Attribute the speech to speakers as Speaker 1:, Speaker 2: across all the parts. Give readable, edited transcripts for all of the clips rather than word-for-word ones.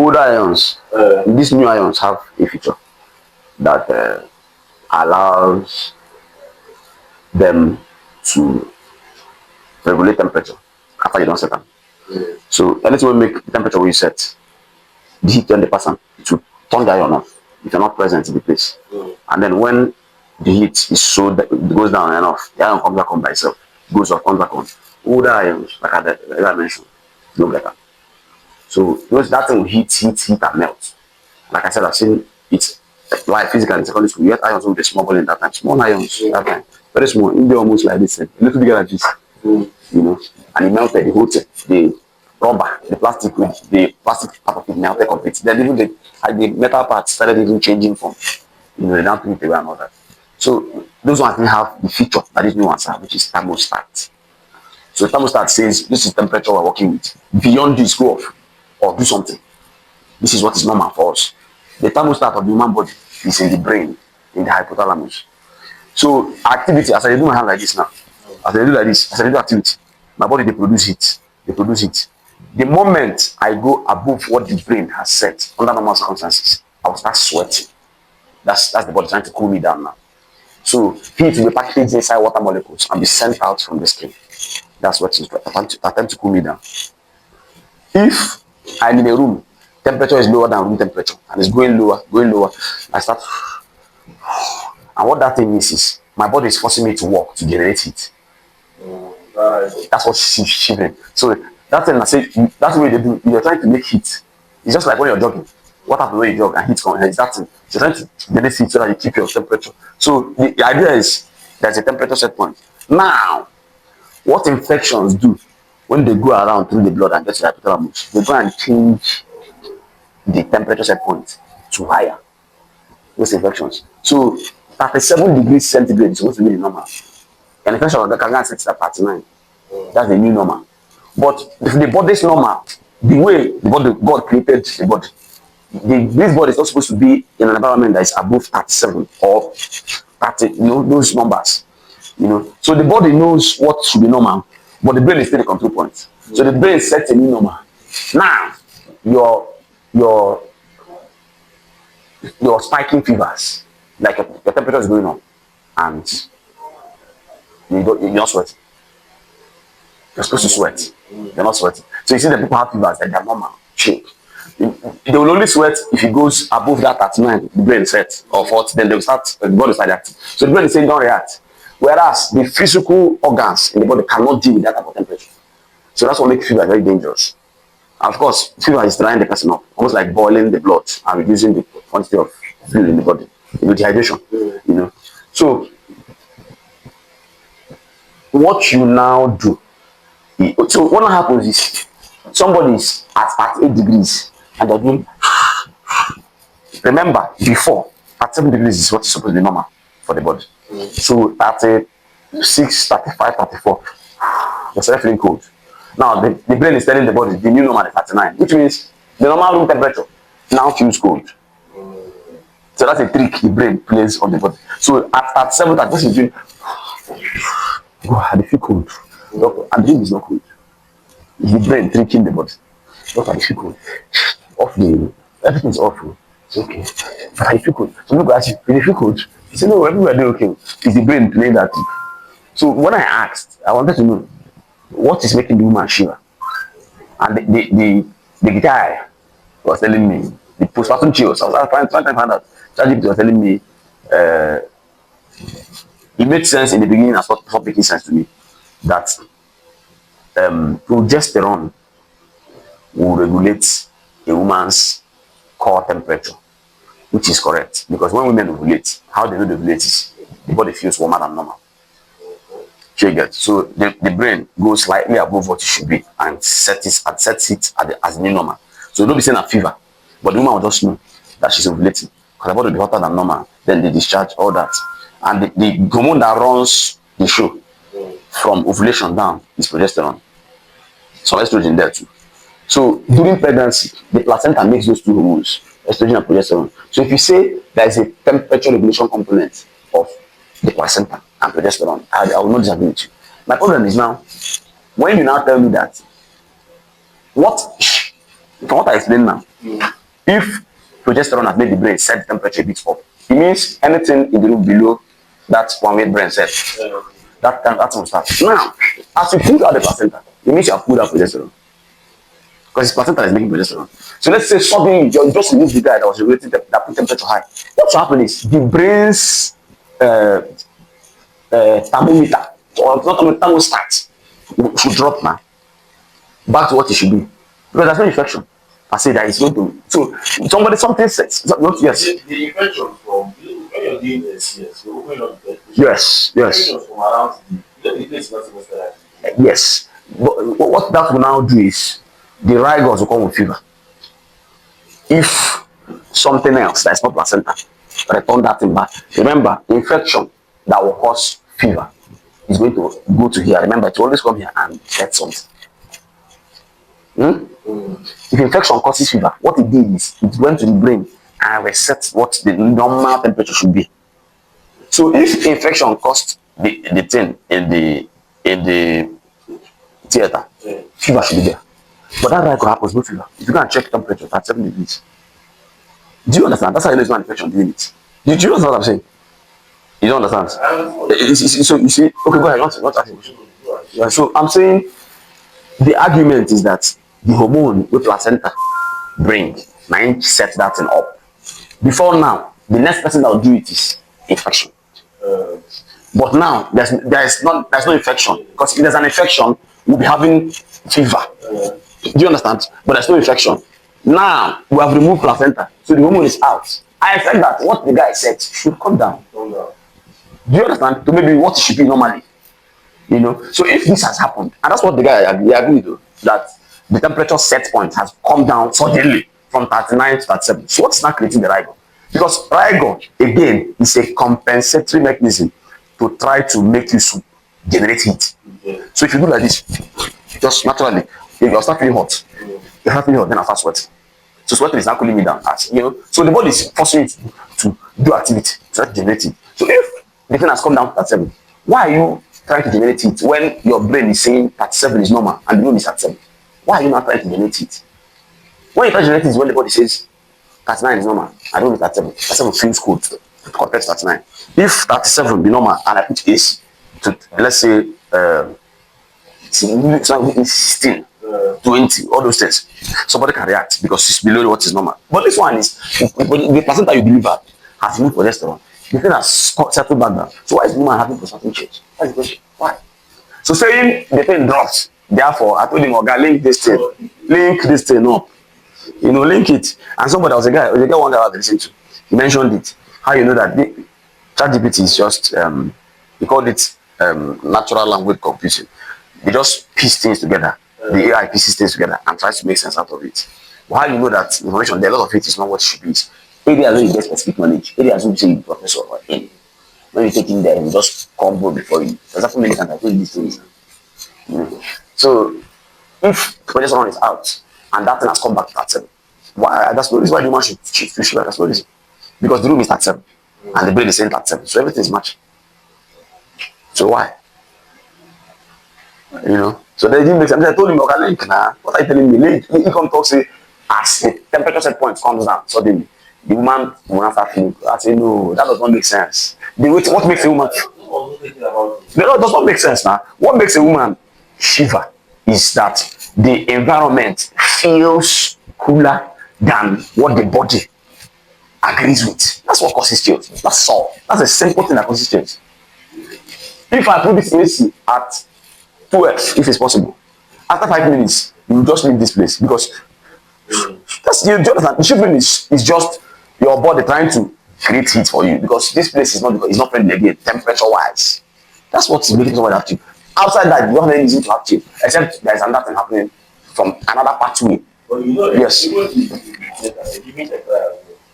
Speaker 1: older ions, these new ions have a feature that allows them to regulate temperature after you don't set them. So anything will make the temperature reset, the heat when they pass on, it will turn the ion off if you're not present in the place. And then when the heat is so that it goes down enough, the ion comes back on by itself, goes off, comes back on. Older ions, like I mentioned, no better. So because that thing will heat and melt. Like I said, I've seen it like physically in secondary school. You get ions will be small in that time, small ions that time, very small. In there almost like this, a little bigger like this, you know. And it melted the whole thing. The rubber, the plastic part of it melted completely. Then even the metal part started even changing from, you know, they don't put it away and all that. So those ones didn't have the feature that these new ones have, which is thermostat. So the thermostat says this is temperature we're working with. Beyond this, go off or do something. This is what is normal for us. The thermostat of the human body is in the brain, in the hypothalamus. So activity, as I do my hand like this now, as I do like this, as I do activity, my body they produce heat. They produce heat. The moment I go above what the brain has set under normal circumstances, I will start sweating. That's the body trying to cool me down now. So heat will be packaged inside water molecules and be sent out from the skin. That's what is attempt to cool me down. If I'm in a room, temperature is lower than room temperature and it's going lower, I start, and what that thing means is my body is forcing me to work to generate heat. That's what she's shivering. So that thing I say, that's the way they do. You're trying to make heat. It's just like when you're jogging. What happens when you jog and heat comes? It's that thing. You're trying to generate heat so that you keep your temperature. So the idea is there's a temperature set point. Now, what infections do when they go around through the blood and get to the hypothalamus, they go and change the temperature set point to higher. Those infections. So 37 degrees centigrade is supposed to be the normal. An infection that can set at 39. That's the new normal. But if the body is normal, the way the body God created the body, this body is not supposed to be in an environment that is above 37 or 30, you know, those numbers. You know, so the body knows what should be normal, but the brain is still the control point. So the brain sets a new normal. Now, your spiking fevers, like your temperature is going on, and you're not sweating. You're supposed to sweat. You're not sweating. So you see the people have fevers that they're normal. Shake. They will only sweat if it goes above that 39, the brain sets, or 40, then they will start, the body start reacting. So the brain is saying don't react. Whereas the physical organs in the body cannot deal with that type of temperature. So that's what makes fever very dangerous. And of course, fever is drying the person up, almost like boiling the blood and reducing the quantity of fluid in the body, dehydration. You know. So what you now do, so what happens is somebody is at 8 degrees and they're doing, remember before at 7 degrees is what is supposed to be normal for the body. So 36, 35, 34, you're feeling cold. Now the brain is telling the body the new normal is 39, which means the normal room temperature now feels cold. So that's a trick the brain plays on the body. So at 7, that person is doing, oh, I feel cold. And the room is not cold. It's the brain tricking the body. Look, I feel cold. Off the, everything's awful. It's okay. But I feel cold. Some people ask you, do you feel cold? You say, no, everywhere they're okay. It's the brain playing that thing. So when I asked, I wanted to know what is making the woman shiver. And the guy was telling me, the postpartum chills. I was trying to find out. ChatGPT was telling me, it made sense in the beginning and stopped making sense to me that progesterone will regulate a woman's core temperature, which is correct because when women ovulate, how they know they ovulate is the body feels warmer than normal. So the brain goes slightly above what it should be and sets it as new normal. So don't be saying a fever, but the woman will just know that she's ovulating because the body will be hotter than normal. Then they discharge all that, and the hormone that runs the show from ovulation down is progesterone. So estrogen there too. So during pregnancy, the placenta makes those two hormones, estrogen and progesterone. So if you say there is a temperature regulation component of the placenta and progesterone, I will not disagree with you. My problem is now, when you now tell me that, from what I explained now, If progesterone has made the brain set the temperature a bit up, it means anything in the room below that one way brain set, that will start. Now, as you pull out the placenta, it means you have pulled out progesterone. Because his placenta is making progesterone. So let's say suddenly you just remove the guy that was regulating that put temperature high. What will happen is the brain's thermometer, or not thermostat, should drop now back to what it should be. Because there's no infection. I say that it's going to. So something says, not yes.
Speaker 2: The infection from when you're doing this, yes, you're opening up the
Speaker 1: yes.
Speaker 2: infection from around the place not even like.
Speaker 1: Yes. But what that will now do is the rigors will come with fever. If something else that's not placenta return that thing back. Remember, infection that will cause fever is going to go to here. Remember, to always come here and get something. If infection causes fever, what it did is it went to the brain and reset what the normal temperature should be. So if infection caused the thing in the theater, fever should be there. But that right happens, no fever. If you go and check temperature at 7 degrees. Do you understand? That's how you know it's not infection doing it. Do you understand what I'm saying? You don't understand? So you see, okay, go ahead, not asking question. Yeah, so I'm saying the argument is that the hormone with placenta bring now set that thing up. Before now, the next person that will do it is infection. But now there's no infection, because if there's an infection, we'll be having fever. Do you understand? But there's no infection. Now we have removed placenta, so the hormone is out. I expect that what the guy said should come down. Do you understand? To maybe what it should be normally. You know, so if this has happened, and that's what the guy agreed with, that the temperature set point has come down suddenly from 39 to 37. So what's not creating the rigor? Because rigor, again, is a compensatory mechanism to try to make you generate heat. So if you do like this, just naturally, you'll start feeling hot. You have feeling hot, then I start sweating. So sweating is not cooling me down. You know, so the body is forcing you to do activity, to start generating. So if the thing has come down to 37, why are you trying to generate it when your brain is saying 37 is normal and the room is at 7? Why are you not trying to generate it? When you try to generate it is when the body says 39 is normal and the room is at 7. 37 feels cold compared to 39. If 37 be normal and I put AC to, let's say, 16, 20, all those things, somebody can react because it's below what is normal. But this one is the placenta you deliver has moved progesterone. The thing has settled back down. So why is the woman having prostatitis change? That's the question. Why? So saying the thing drops, therefore I told him, okay, link this thing up. You know, link it. And somebody was a guy one guy I was listening to. He mentioned it. How you know that ChatGPT is just he called it natural language computing. They just piece things together. The AI pieces things together and tries to make sense out of it. But how you know that information, there, a lot of it is not what it should be. Areas where you get specific knowledge, areas where you say you professor or any. When you take in there, you just combo before you. There's actually many times I told you these stories. So if progesterone is out and that thing has come back to 37, why? That's no reason why the man should shift. That's no reason. Because the room is 37 and the brain is saying 37, so everything is matching. So why? You know, so they didn't make sense. I told him, okay, link now. What are you telling me? Link. He come talk, say, as the temperature set point comes down, suddenly the woman will not start feeling. I say, no, that does not make sense. What makes a woman? No, it does not make sense now. What makes a woman shiver is that the environment feels cooler than what the body agrees with. That's what causes change. That's all. That's a simple thing that causes change. If I put this AC at 2x, if it's possible, after 5 minutes, you just leave this place because that's you understand. The shivering is just your body trying to create heat for you because this place is not friendly again, temperature wise. That's what's making somebody have chill. Outside that, you don't have any reason to have chill, except there's another thing happening from another pathway.
Speaker 2: But you know,
Speaker 1: yes.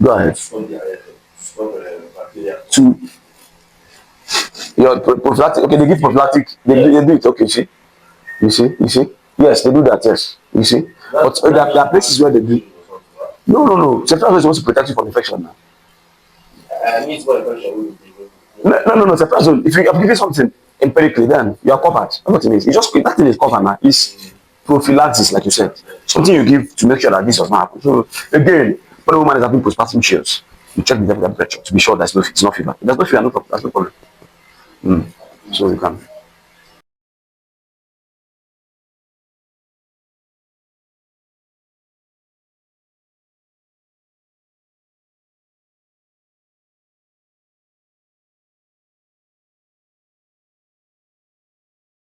Speaker 1: Go ahead. To your prophylactic, okay, they give prophylactic, they do it, okay, see? You see? Yes, they do that, yes. You see? But there are places where they do. No. Ceftriaxone is supposed to protect you from infection now. No. Ceftriaxone, if you are giving something empirically, then you are covered. That's what it means. It's just that thing is covered now. It's prophylaxis, like you said. Something you give to make sure that this does not happen. So again, When a woman is having postpartum chills, you check the temperature to be sure it's not fever. If there's no fever, no problem. That's no problem. So you can